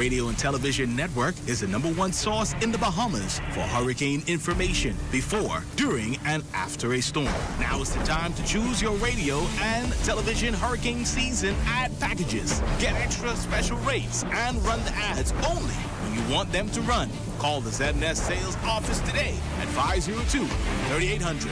Radio and Television Network is the #1 source in the Bahamas for hurricane information before, during, and after a storm. Now is the time to choose your radio and television hurricane season ad packages. Get extra special rates and run the ads only when you want them to run. Call the ZNS sales office today at 502-3800.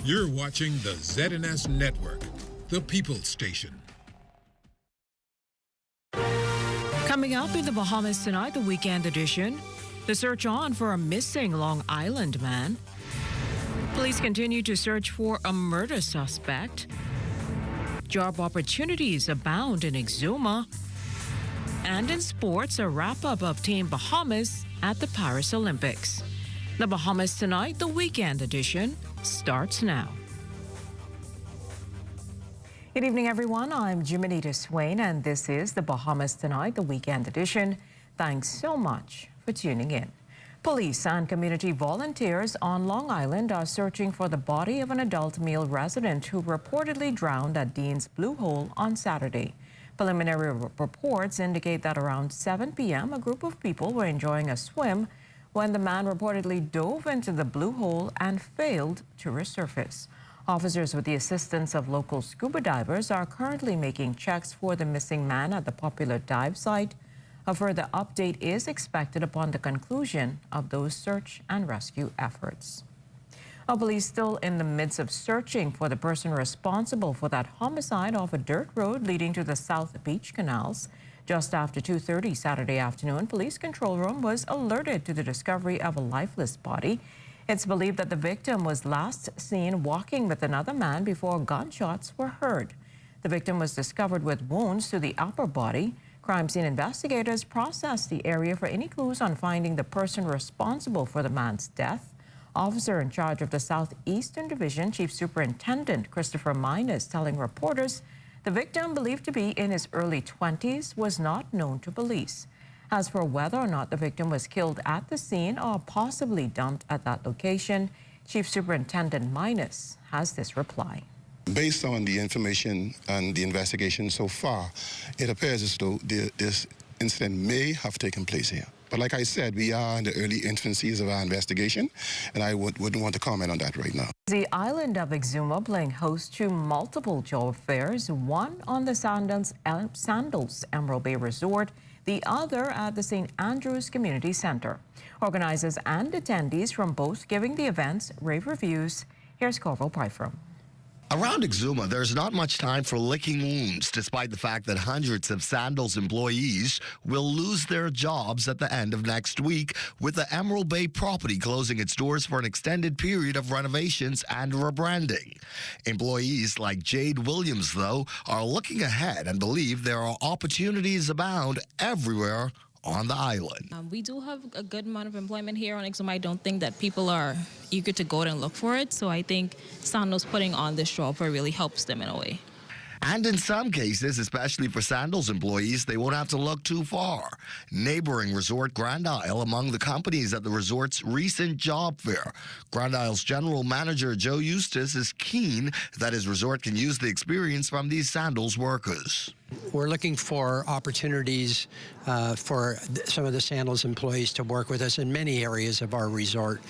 You're watching the ZNS Network, the People's Station. Coming up in the Bahamas tonight, the weekend edition, the search on for a missing Long Island man. Police continue to search for a murder suspect. Job opportunities abound in Exuma. And in sports, a wrap-up of Team Bahamas at the Paris Olympics. The Bahamas tonight, the weekend edition, starts now. Good evening, everyone. I'm Jiminita Swain, and this is the Bahamas Tonight, the weekend edition. Thanks so much for tuning in. Police and community volunteers on Long Island are searching for the body of an adult male resident who reportedly drowned at Dean's Blue Hole on Saturday. Preliminary reports indicate that around 7 p.m., a group of people were enjoying a swim when the man reportedly dove into the Blue Hole and failed to resurface. Officers, with the assistance of local scuba divers, are currently making checks for the missing man at the popular dive site. A further update is expected upon the conclusion of those search and rescue efforts. Police still in the midst of searching for the person responsible for that homicide off a dirt road leading to the South Beach canals. Just after 2:30 Saturday afternoon, police control room was alerted to the discovery of a lifeless body. It's believed that the victim was last seen walking with another man before gunshots were heard. The victim was discovered with wounds to the upper body. Crime scene investigators processed the area for any clues on finding the person responsible for the man's death. Officer in charge of the Southeastern Division, Chief Superintendent Christopher Minus, telling reporters the victim, believed to be in his early 20s, was not known to police. As for whether or not the victim was killed at the scene or possibly dumped at that location, Chief Superintendent Minus has this reply. Based on the information and the investigation so far, it appears as though this incident may have taken place here. But like I said, we are in the early infancies of our investigation, and I wouldn't want to comment on that right now. The island of Exuma playing host to multiple job fairs, one on the Sandals Emerald Bay Resort, the other at the St. Andrews Community Center. Organizers and attendees from both giving the events rave reviews. Here's Corvo Pryfrom. Around Exuma, there's not much time for licking wounds, despite the fact that hundreds of Sandals employees will lose their jobs at the end of next week, with the Emerald Bay property closing its doors for an extended period of renovations and rebranding. Employees like Jade Williams, though, are looking ahead and believe there are opportunities abound everywhere on the island. We do have a good amount of employment here on Exuma. I don't think that people are eager to go out and look for it, so I think Sandals putting on this job fair really helps them in a way. And in some cases, especially for Sandals employees, they won't have to look too far. Neighboring resort Grand Isle among the companies at the resort's recent job fair. Grand Isle's general manager, Joe Eustace, is keen that his resort can use the experience from these Sandals workers. We're looking for opportunities for some of the Sandals employees to work with us in many areas of our resort.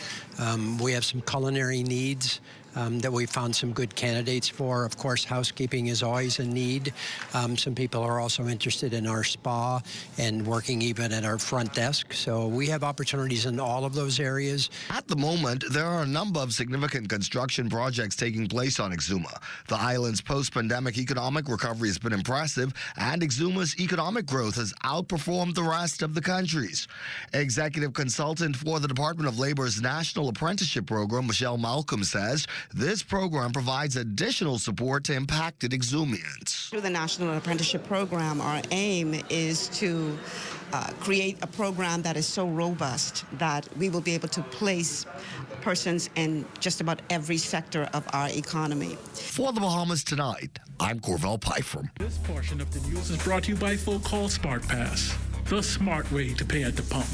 We have some culinary needs that we found some good candidates for. Of course, housekeeping is always a need. Some people are also interested in our spa and working even at our front desk. So we have opportunities in all of those areas. At the moment, there are a number of significant construction projects taking place on Exuma. The island's post-pandemic economic recovery has been impressive, and Exuma's economic growth has outperformed the rest of the country's. Executive consultant for the Department of Labor's National Apprenticeship Program, Michelle Malcolm, says this program provides additional support to impacted Exumians. Through the National Apprenticeship Program, our aim is to create a program that is so robust that we will be able to place persons in just about every sector of our economy. For the Bahamas Tonight, I'm Corvell Pyfrom. This portion of the news is brought to you by Full Call Smart Pass, the smart way to pay at the pump.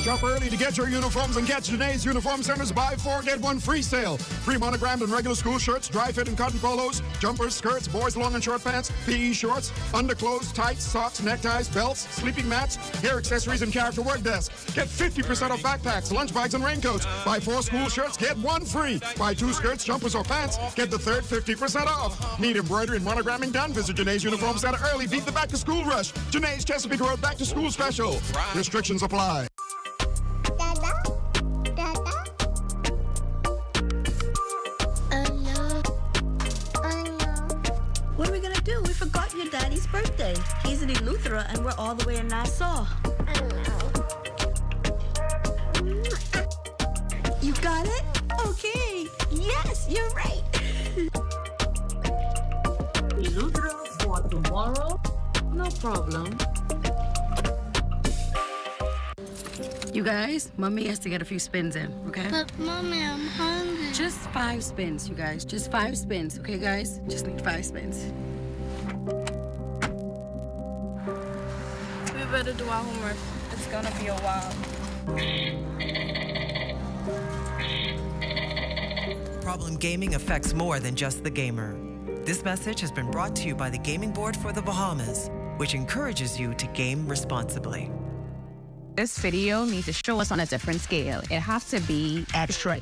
Shop early to get your uniforms and catch today's Uniform Center's buy 4, get 1 free sale. Free monogrammed and regular school shirts, dry fit and cotton polos, jumpers, skirts, boys long and short pants, PE shorts, underclothes, tights, socks, neckties, belts, sleeping mats, hair accessories, and character work desk. Get 50% off backpacks, lunch bags, and raincoats. Buy 4 school shirts, get 1 free. Buy 2 skirts, jumpers, or pants, get the third 50% off. Need embroidery and monogramming done? Visit Janae's Uniform Center early. Beat the back-to-school rush. Janae's Chesapeake Road back-to-school special. Restrictions apply. What are we gonna do? We forgot your daddy's birthday. He's in Eleuthera and we're all the way in Nassau. You got it? Okay. Yes, you're right. Eleuthera for tomorrow? No problem. You guys, Mommy has to get a few spins in, okay? But Mommy, I'm hungry. Just 5 spins, you guys. Just 5 spins, okay, guys? Just need 5 spins. We better do our homework. It's gonna be a while. Problem gaming affects more than just the gamer. This message has been brought to you by the Gaming Board for the Bahamas, which encourages you to game responsibly. This video needs to show us on a different scale. It has to be extra.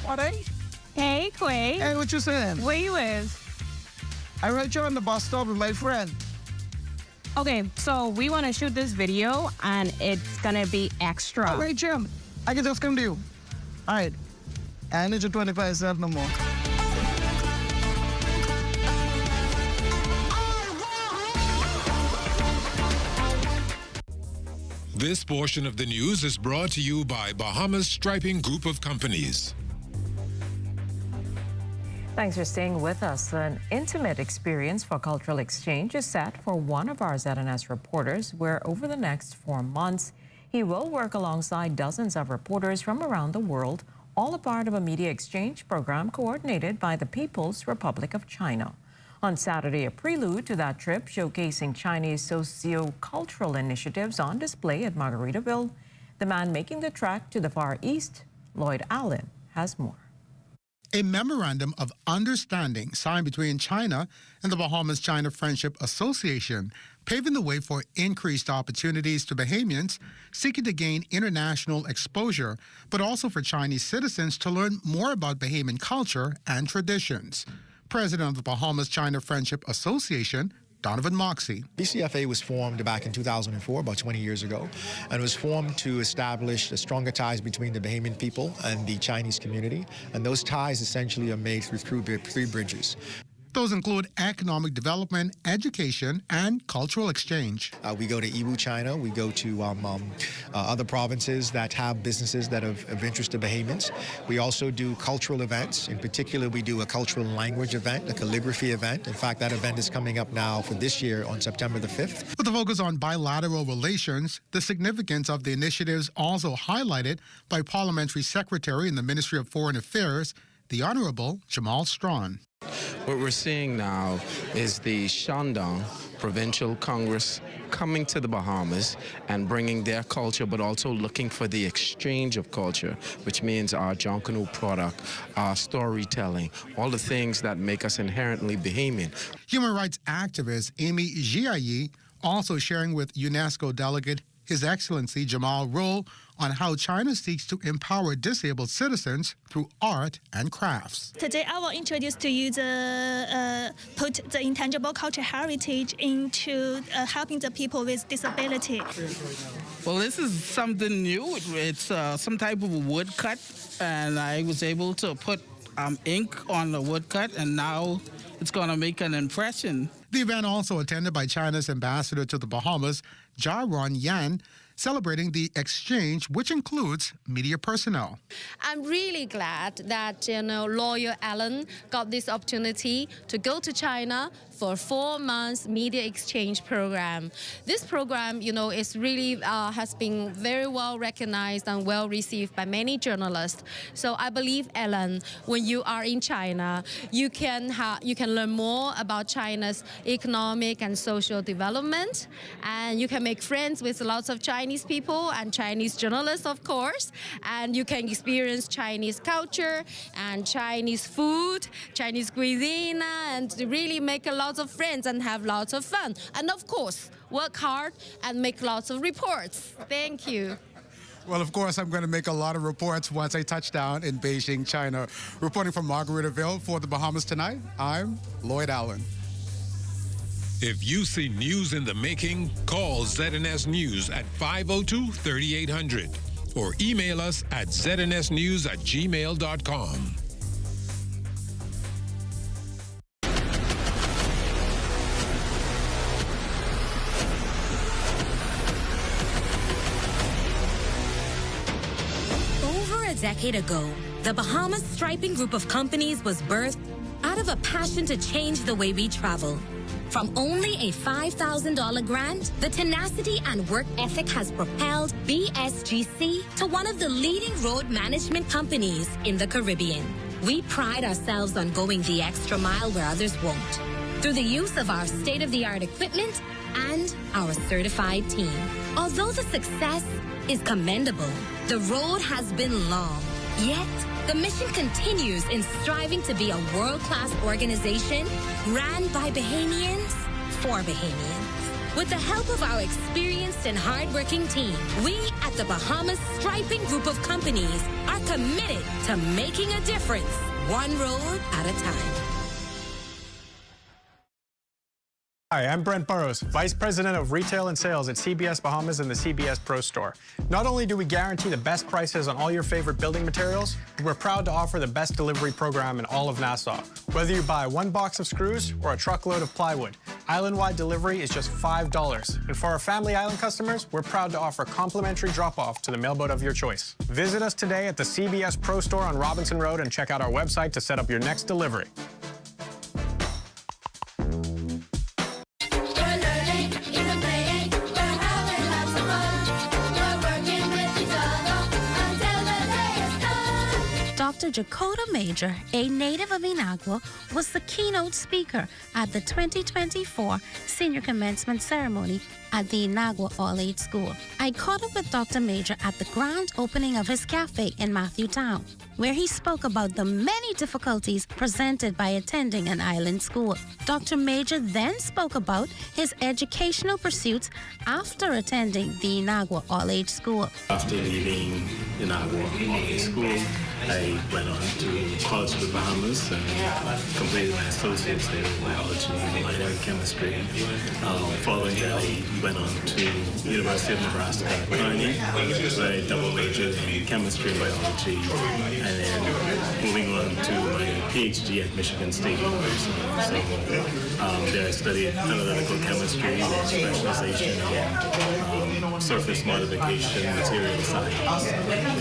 What, eh? Hey, Quay. Hey, what you saying? Where you is? I read you on the bus stop with my friend. Okay, so we want to shoot this video, and it's gonna be extra. All right, Jim. I can just come to you. All right. I need your 25 cents no more. This portion of the news is brought to you by Bahamas Striping Group of Companies. Thanks for staying with us. An intimate experience for cultural exchange is set for one of our ZNS reporters, where over the next 4 months, he will work alongside dozens of reporters from around the world, all a part of a media exchange program coordinated by the People's Republic of China. On Saturday, a prelude to that trip showcasing Chinese socio-cultural initiatives on display at Margaritaville. The man making the trek to the Far East, Lloyd Allen, has more. A memorandum of understanding signed between China and the Bahamas China Friendship Association, paving the way for increased opportunities to Bahamians seeking to gain international exposure, but also for Chinese citizens to learn more about Bahamian culture and traditions. President of the Bahamas China Friendship Association, Donovan Moxey. BCFA was formed back in 2004, about 20 years ago, and was formed to establish stronger ties between the Bahamian people and the Chinese community. And those ties essentially are made through 3 bridges. Those include economic development, education, and cultural exchange. We go to Yiwu, China. We go to other provinces that have businesses that are of interest to Bahamians. We also do cultural events. In particular, we do a cultural language event, a calligraphy event. In fact, that event is coming up now for this year on September the 5th. With a focus on bilateral relations, the significance of the initiatives also highlighted by Parliamentary Secretary in the Ministry of Foreign Affairs, the Honorable Jamal Strawn. What we're seeing now is the Shandong Provincial Congress coming to the Bahamas and bringing their culture, but also looking for the exchange of culture, which means our Jonkanu product, our storytelling, all the things that make us inherently Bahamian. Human rights activist Amy Jiayi also sharing with UNESCO delegate His Excellency Jamal Rowe on how China seeks to empower disabled citizens through art and crafts. Today, I will introduce to you put the intangible cultural heritage into helping the people with disability. Well, this is something new. It's some type of woodcut, and I was able to put ink on the woodcut, and now it's going to make an impression. The event also attended by China's ambassador to the Bahamas, Jaron Yan, celebrating the exchange, which includes media personnel. I'm really glad that, Lawyer Allen got this opportunity to go to China for 4 months media exchange program. This program, is really has been very well recognized and well received by many journalists. So I believe, Ellen, when you are in China, you can learn more about China's economic and social development, and you can make friends with lots of Chinese people and Chinese journalists, of course, and you can experience Chinese culture and Chinese food, Chinese cuisine, and really make a lot of friends and have lots of fun. And of course, work hard and make lots of reports. Thank you. Well, of course, I'm going to make a lot of reports once I touch down in Beijing, China. Reporting from Margaritaville for the Bahamas Tonight, I'm Lloyd Allen. If you see news in the making, call ZNS News at 502-3800 or email us at znsnews@gmail.com. Over a decade ago, the Bahamas Striping Group of Companies was birthed out of a passion to change the way we travel. From only a $5,000 grant, the tenacity and work ethic has propelled BSGC to one of the leading road management companies in the Caribbean. We pride ourselves on going the extra mile where others won't, through the use of our state-of-the-art equipment and our certified team. Although the success is commendable, the road has been long. Yet, the mission continues in striving to be a world-class organization ran by Bahamians for Bahamians. With the help of our experienced and hardworking team, we at the Bahamas Striping Group of Companies are committed to making a difference, one road at a time. Hi, I'm Brent Burrows, Vice President of Retail and Sales at CBS Bahamas and the CBS Pro Store. Not only do we guarantee the best prices on all your favorite building materials, we're proud to offer the best delivery program in all of Nassau. Whether you buy one box of screws or a truckload of plywood, island-wide delivery is just $5. And for our Family Island customers, we're proud to offer complimentary drop-off to the mailboat of your choice. Visit us today at the CBS Pro Store on Robinson Road and check out our website to set up your next delivery. Dr. Dakota Major, a native of Inagua, was the keynote speaker at the 2024 Senior Commencement Ceremony at the Inagua All-Age School. I caught up with Dr. Major at the grand opening of his cafe in Matthewtown, where he spoke about the many difficulties presented by attending an island school. Dr. Major then spoke about his educational pursuits after attending the Inagua All-Age School. After leaving Inagua All-Age School, I went on to College of the Bahamas and completed my associate's there in biology and minor in chemistry. Following that, I went on to University of Nebraska at Kearney, where I double majored in chemistry and biology, and then moving on to my PhD at Michigan State University. So there I studied analytical chemistry with specialization in surface modification, material science,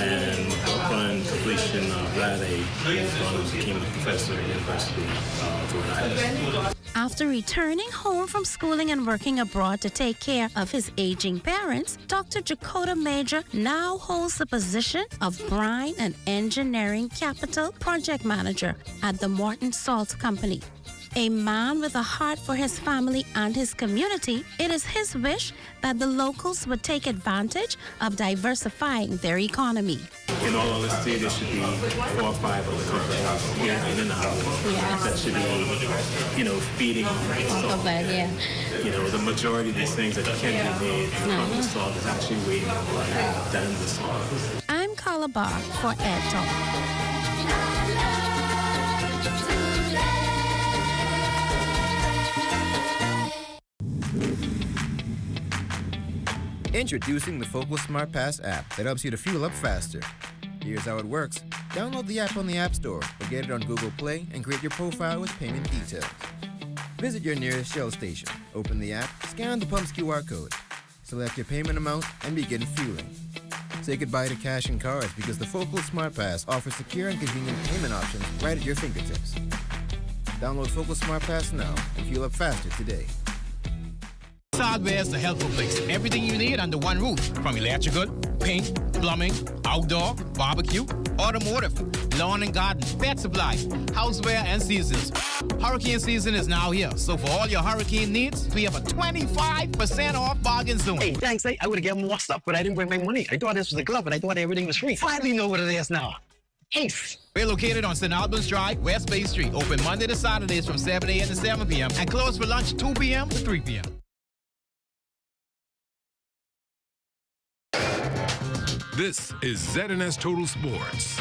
and upon completion of that, I moved on and became a professor at the University of Rhode Island. After returning home from schooling and working abroad to take care of his aging parents, Dr. Dakota Major now holds the position of Brine and Engineering Capital Project Manager at the Morton Salt Company. A man with a heart for his family and his community, it is his wish that the locals would take advantage of diversifying their economy. In all honesty, there should be 4 or 5 other companies here in the house that should be, feeding the majority of these things that can be made from the salt is actually way more than the salt. I'm Carla Barr for Ed Talk. Introducing the Focal Smart Pass app that helps you to fuel up faster. Here's how it works. Download the app on the App Store or get it on Google Play and create your profile with payment details. Visit your nearest Shell station, open the app, scan the pump's QR code, select your payment amount, and begin fueling. Say goodbye to cash and cards because the Focal Smart Pass offers secure and convenient payment options right at your fingertips. Download Focal Smart Pass now and fuel up faster today. Hardware is the helpful place. Everything you need under one roof. From electrical, paint, plumbing, outdoor, barbecue, automotive, lawn and garden, pet supply, houseware, and seasons. Hurricane season is now here. So for all your hurricane needs, we have a 25% off bargain zone. Hey, thanks. I would have given more stuff, but I didn't bring my money. I thought this was a club, and I thought everything was free. Finally know what it is now. Ace. We're located on St. Albans Drive, West Bay Street. Open Monday to Saturdays from 7 a.m. to 7 p.m. and closed for lunch 2 p.m. to 3 p.m. This is ZNS Total Sports.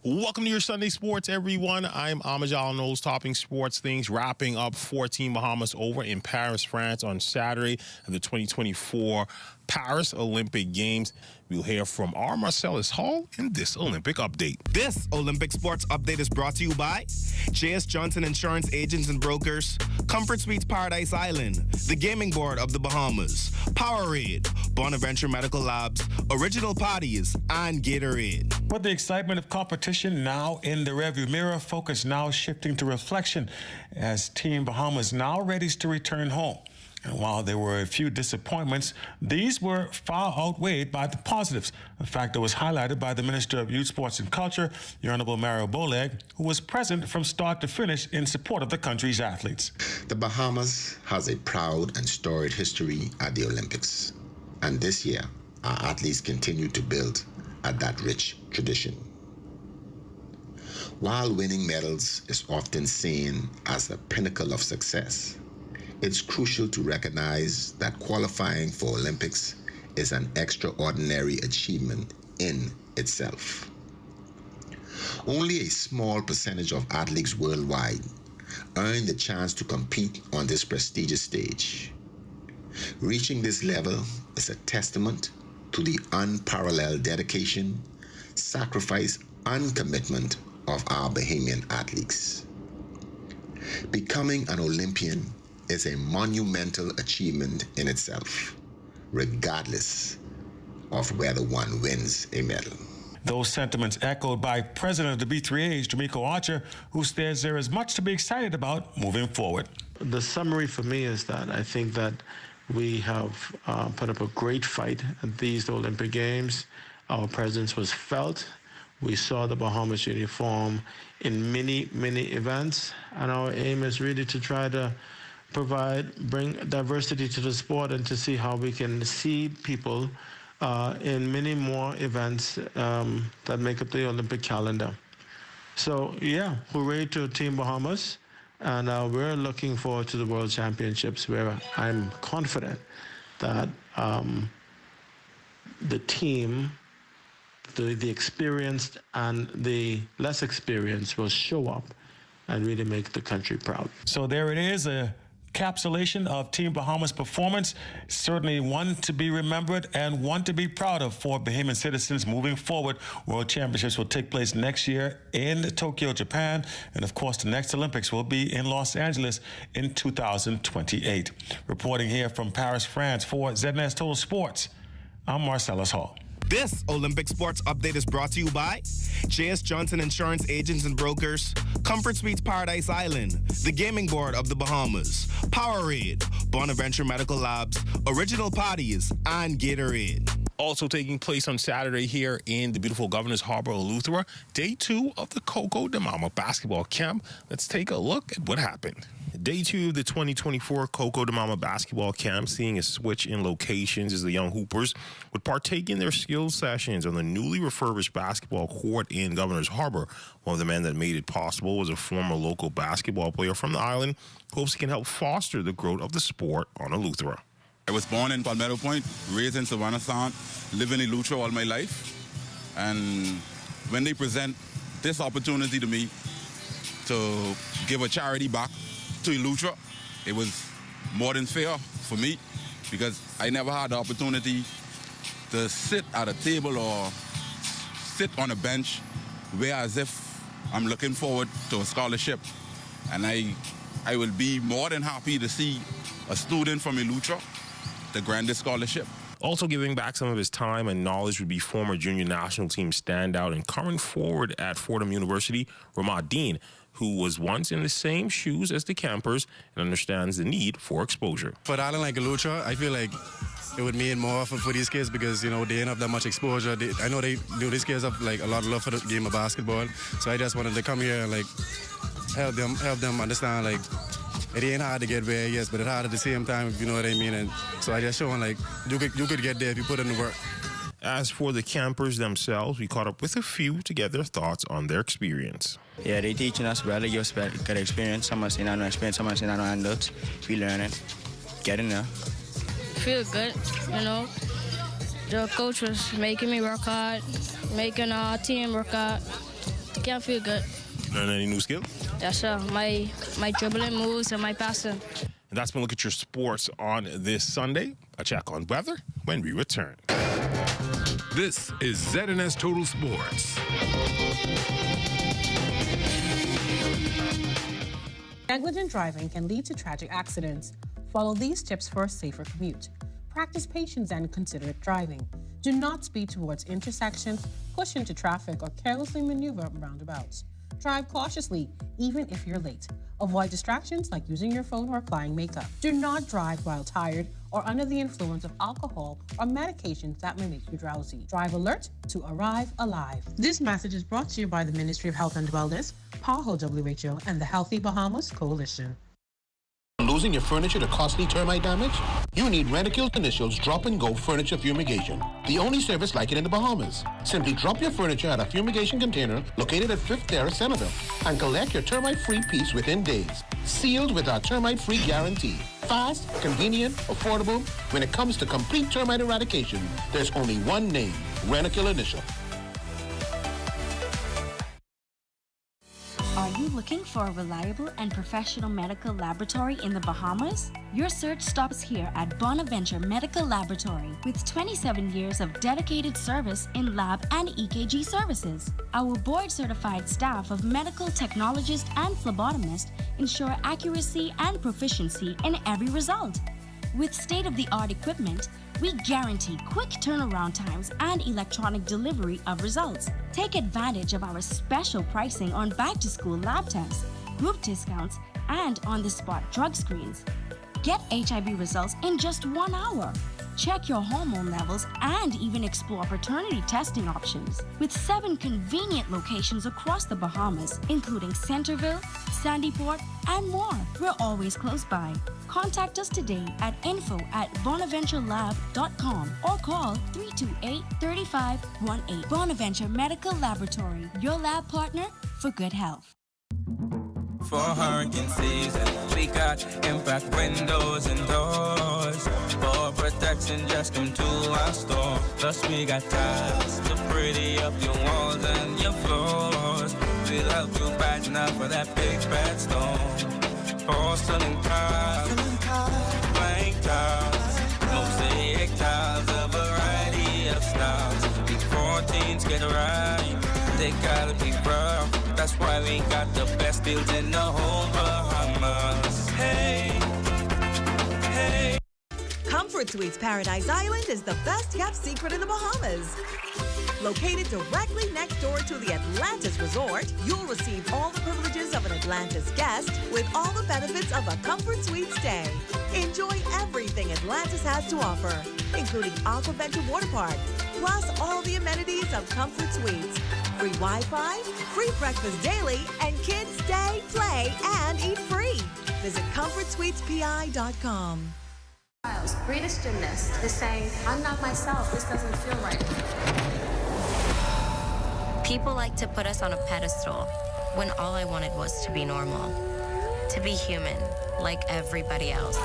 Welcome to your Sunday Sports, everyone. I'm Amajal Knowles, topping sports things, wrapping up Team Bahamas over in Paris, France on Saturday of the 2024 Paris Olympic Games. We'll hear from our Marcellus Hall in this Olympic update. This Olympic sports update is brought to you by J.S. Johnson Insurance Agents and Brokers, Comfort Suites Paradise Island, the Gaming Board of the Bahamas, Powerade, Bonaventure Medical Labs, Original Parties, and Gatorade. With the excitement of competition now in the rearview mirror, focus now shifting to reflection as Team Bahamas now readies to return home. And while there were a few disappointments, these were far outweighed by the positives, a fact that was highlighted by the Minister of Youth, Sports and Culture, the Honorable Mario Boleg, who was present from start to finish in support of the country's athletes. The Bahamas has a proud and storied history at the Olympics. And this year, our athletes continue to build at that rich tradition. While winning medals is often seen as the pinnacle of success, it's crucial to recognize that qualifying for Olympics is an extraordinary achievement in itself. Only a small percentage of athletes worldwide earn the chance to compete on this prestigious stage. Reaching this level is a testament to the unparalleled dedication, sacrifice, and commitment of our Bahamian athletes. Becoming an Olympian is a monumental achievement in itself, regardless of whether one wins a medal. Those sentiments echoed by President of the B3A's, Jamaica Archer, who says there is much to be excited about moving forward. The summary for me is that I think that we have put up a great fight at these Olympic Games. Our presence was felt. We saw the Bahamas uniform in many, many events, and our aim is really to try to bring diversity to the sport and to see how we can see people in many more events that make up the Olympic calendar. So, yeah, hooray to Team Bahamas. And we're looking forward to the World Championships, where I'm confident that the team, the experienced and the less experienced, will show up and really make the country proud. So there it is, a encapsulation of Team Bahamas' performance. Certainly one to be remembered and one to be proud of for Bahamian citizens moving forward. World Championships will take place next year in Tokyo, Japan. And of course, the next Olympics will be in Los Angeles in 2028. Reporting here from Paris, France for ZNS Total Sports, I'm Marcellus Hall. This Olympic sports update is brought to you by J.S. Johnson Insurance Agents and Brokers, Comfort Suites Paradise Island, the Gaming Board of the Bahamas, Powerade, Bonaventure Medical Labs, Original Parties, and Gatorade. Also taking place on Saturday here in the beautiful Governor's Harbor, Eleuthera, day 2 of the Coco de Mama basketball camp. Let's take a look at what happened. Day 2 of the 2024 Coco de Mama basketball camp, seeing a switch in locations as the young hoopers would partake in their skills sessions on the newly refurbished basketball court in Governor's Harbor. One of the men that made it possible was a former local basketball player from the island who hopes he can help foster the growth of the sport on Eleuthera. I was born in Palmetto Point, raised in Savannah Sound, living in Eleuthera all my life. And when they present this opportunity to me to give a charity back to Eleuthera, it was more than fair for me because I never had the opportunity to sit at a table or sit on a bench where as if I'm looking forward to a scholarship. And I will be more than happy to see a student from Eleuthera the grandest scholarship. Also giving back some of his time and knowledge would be former junior national team standout and current forward at Fordham University, Ramad Dean, who was once in the same shoes as the campers and understands the need for exposure. For an island like Eleuthera, I feel like it would mean more for these kids because, you know, they don't have that much exposure. I know these kids have like a lot of love for the game of basketball, so I just wanted to come here and like help them understand like it ain't hard to get where it is, but it's hard at the same time, if you know what I mean. And so I just showing like you could get there if you put in the work. As for the campers themselves, we caught up with a few to get their thoughts on their experience. Yeah, they teaching us well. They give us good experience. Some of us no experience, some of us no handouts. We learning, getting there. Feel good, you know. The coach was making me work hard, making our team work hard. Can't feel good. Learn any new skills? Yes, sir. My dribbling moves and my passing. And that's been a look at your sports on this Sunday. A check on weather when we return. This is ZNS Total Sports. Negligent driving can lead to tragic accidents. Follow these tips for a safer commute. Practice patience and considerate driving. Do not speed towards intersections, push into traffic, or carelessly maneuver roundabouts. Drive cautiously, even if you're late. Avoid distractions like using your phone or applying makeup. Do not drive while tired or under the influence of alcohol or medications that may make you drowsy. Drive alert to arrive alive. This message is brought to you by the Ministry of Health and Wellness, PAHO WHO, and the Healthy Bahamas Coalition. Losing your furniture to costly termite damage? You need Rentokil's Initials Drop-and-Go Furniture Fumigation, the only service like it in the Bahamas. Simply drop your furniture at a fumigation container located at 5th Terrace, Centerville, and collect your termite-free piece within days. Sealed with our termite-free guarantee. Fast, convenient, affordable. When it comes to complete termite eradication, there's only one name, Rentokil Initial. Are you looking for a reliable and professional medical laboratory in the Bahamas? Your search stops here at Bonaventure Medical Laboratory with 27 years of dedicated service in lab and EKG services. Our board-certified staff of medical technologists and phlebotomists ensure accuracy and proficiency in every result. With state-of-the-art equipment, we guarantee quick turnaround times and electronic delivery of results. Take advantage of our special pricing on back-to-school lab tests, group discounts, and on-the-spot drug screens. Get HIV results in just 1 hour. Check your hormone levels and even explore paternity testing options. With 7 convenient locations across the Bahamas, including Centerville, Sandyport, and more. We're always close by. Contact us today at info@bonaventurelab.com or call 328-3518. Bonaventure Medical Laboratory, your lab partner for good health. For hurricane season, we got impact windows and doors. For protection, just come to our store. Plus we got tiles to pretty up your walls and your floors. We'll help you brighten up for that big bad storm. Porcelain tiles, blank tiles, mosaic tiles, a variety of styles. These 14s get right, they gotta be rough. That's why we got the best deals in the whole Bahamas. Hey, hey. Comfort Suites Paradise Island is the best kept secret in the Bahamas. Located directly next door to the Atlantis Resort, you'll receive all the privileges of an Atlantis guest with all the benefits of a Comfort Suite stay. Enjoy everything Atlantis has to offer, including Aquaventure Water Park, plus all the amenities of Comfort Suites. Free Wi-Fi, free breakfast daily, and kids stay, play, and eat free. Visit ComfortSuitesPI.com. Greatest gymnast is saying, I'm not myself, this doesn't feel right. People like to put us on a pedestal when all I wanted was to be normal, to be human, like everybody else.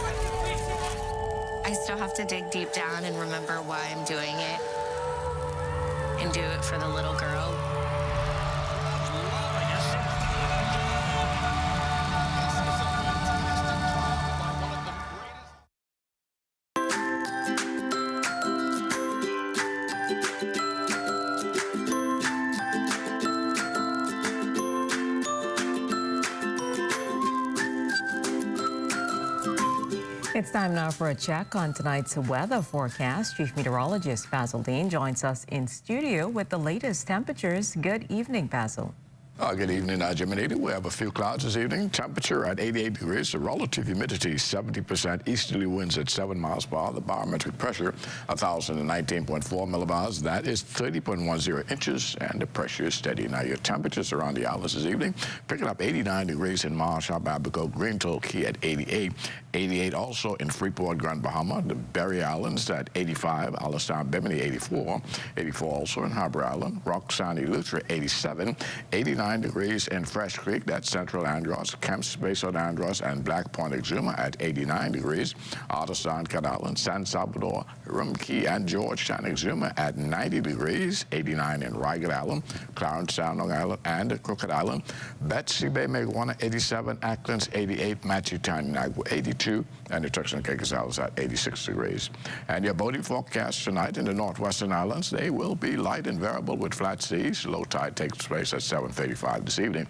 I still have to dig deep down and remember why I'm doing it, and do it for the little girl. It's time now for a check on tonight's weather forecast. Chief Meteorologist Basil Dean joins us in studio with the latest temperatures. Good evening, Basil. Good evening, Jimmy. We have a few clouds this evening. Temperature at 88 degrees. The relative humidity 70%. Easterly winds at 7 miles per hour. The barometric pressure 1,019.4 millibars. That is 30.10 inches, and the pressure is steady. Now, your temperatures around the islands this evening, picking up 89 degrees in Marshall, Abaco, Green Toll Key at 88. 88 also in Freeport, Grand Bahama. The Berry Islands at 85. Alistown, Bimini, 84. 84 also in Harbor Island. Rock Sandy, Luther, 87. 89 degrees in Fresh Creek, that's Central Andros, Kemp's Basin Andros, and Black Point Exuma at 89 degrees. Artisan, Cat Island, San Salvador, Rum Key, and Georgetown Exuma at 90 degrees. 89 in Ragged Island, Clarence Sound, Long Island, and Crooked Island. Betsy Bay, Megawana, 87. Acklands, 88. Matchetown, Nagua, 82. And the Turks and Caicos Islands at 86 degrees. And your boating forecast tonight in the northwestern islands, they will be light and variable with flat seas. Low tide takes place at 7:35 this evening.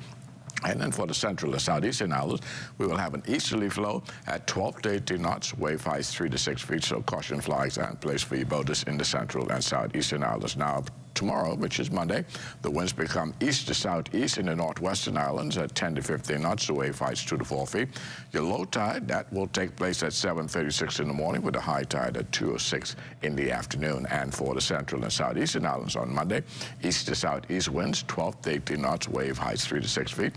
And then for the central and southeastern islands, we will have an easterly flow at 12 to 18 knots, wave heights 3 to 6 feet, so caution flags and place for your boaters in the central and southeastern islands. Now, tomorrow, which is Monday, the winds become east to southeast in the northwestern islands at 10 to 15 knots, the wave heights 2 to 4 feet. Your low tide, that will take place at 7:36 in the morning with a high tide at 2:06 in the afternoon. And for the central and southeastern islands on Monday, east to southeast winds 12 to 18 knots, wave heights 3 to 6 feet.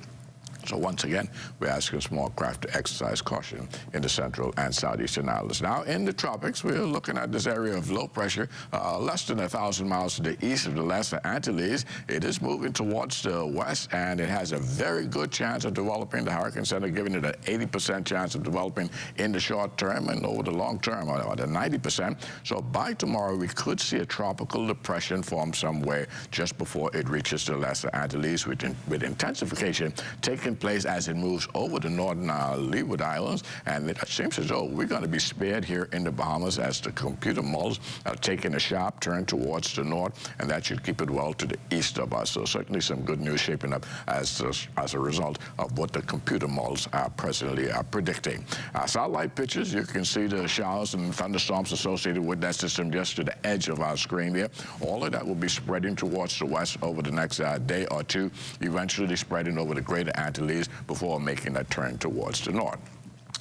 So once again, we're asking small craft to exercise caution in the central and southeastern islands. Now, in the tropics, we're looking at this area of low pressure, less than 1,000 miles to the east of the Lesser Antilles. It is moving towards the west, and it has a very good chance of developing. The Hurricane Center giving it an 80% chance of developing in the short term, and over the long term, or the 90%. So by tomorrow, we could see a tropical depression form somewhere just before it reaches the Lesser Antilles, with intensification taking place as it moves over the northern Leeward Islands. And it seems as though we're going to be spared here in the Bahamas as the computer models are taking a sharp turn towards the north, and that should keep it well to the east of us. So certainly some good news shaping up as a result of what the computer models are presently predicting. Satellite pictures, you can see the showers and thunderstorms associated with that system just to the edge of our screen there. All of that will be spreading towards the west over the next day or two, eventually spreading over the greater Antilles before making that turn towards the north.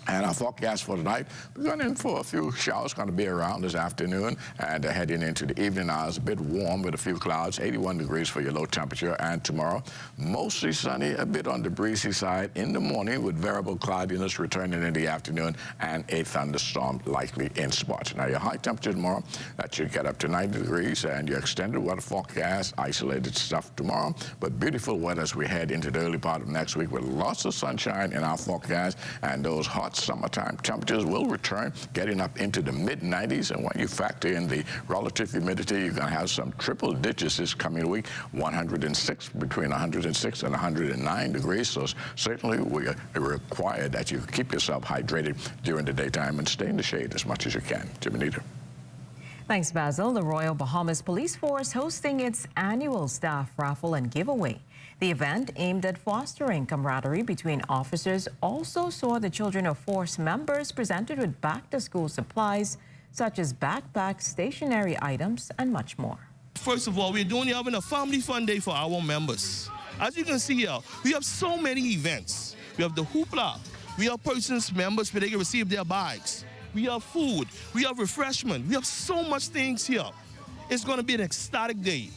And our forecast for tonight, we're going in for a few showers, going to be around this afternoon, and heading into the evening hours, a bit warm with a few clouds, 81 degrees for your low temperature. And tomorrow, mostly sunny, a bit on the breezy side in the morning with variable cloudiness returning in the afternoon, and a thunderstorm likely in spots. Now, your high temperature tomorrow, that should get up to 90 degrees, and your extended weather forecast, isolated stuff tomorrow, but beautiful weather as we head into the early part of next week with lots of sunshine in our forecast, and those hot summertime temperatures will return, getting up into the mid-90s. And when you factor in the relative humidity, you're going to have some triple digits this coming week, 106, between 106 and 109 degrees. So certainly we require that you keep yourself hydrated during the daytime and stay in the shade as much as you can. Jimmy. Thanks, Basil. The Royal Bahamas Police Force hosting its annual staff raffle and giveaway. The event, aimed at fostering camaraderie between officers, also saw the children of force members presented with back-to-school supplies, such as backpacks, stationery items, and much more. First of all, we're having a family fun day for our members. As you can see here, we have so many events. We have the hoopla. We have members where they can receive their bags. we have food, we have refreshment, we have so much things here. It's going to be an ecstatic day.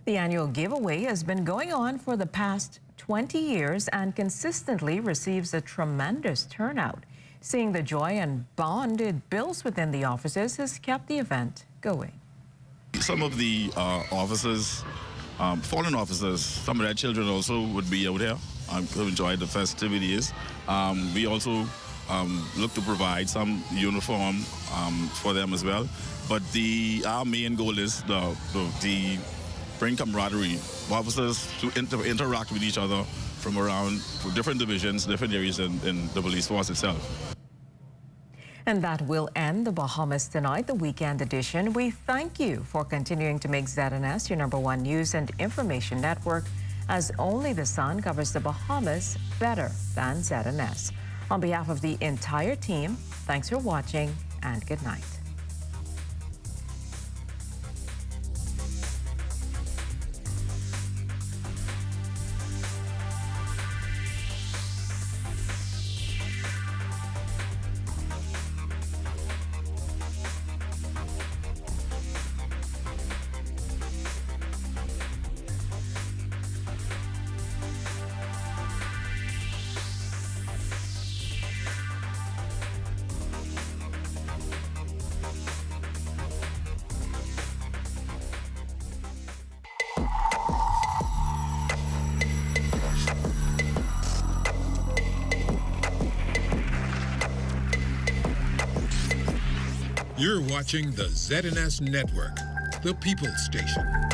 The annual giveaway has been going on for the past 20 years and consistently receives a tremendous turnout. Seeing the joy and bond it builds within the officers has kept the event going. Some of the officers, fallen officers, some of their children also would be out here to enjoy the festivities. We also look to provide some uniform for them as well. But our main goal is the bring camaraderie, officers to interact with each other from around different divisions, different areas in the police force itself. And that will end the Bahamas Tonight, the weekend edition. We thank you for continuing to make ZNS your #1 news and information network, as only the sun covers the Bahamas better than ZNS. On behalf of the entire team, thanks for watching and good night. You're watching the ZNS Network, the People's Station.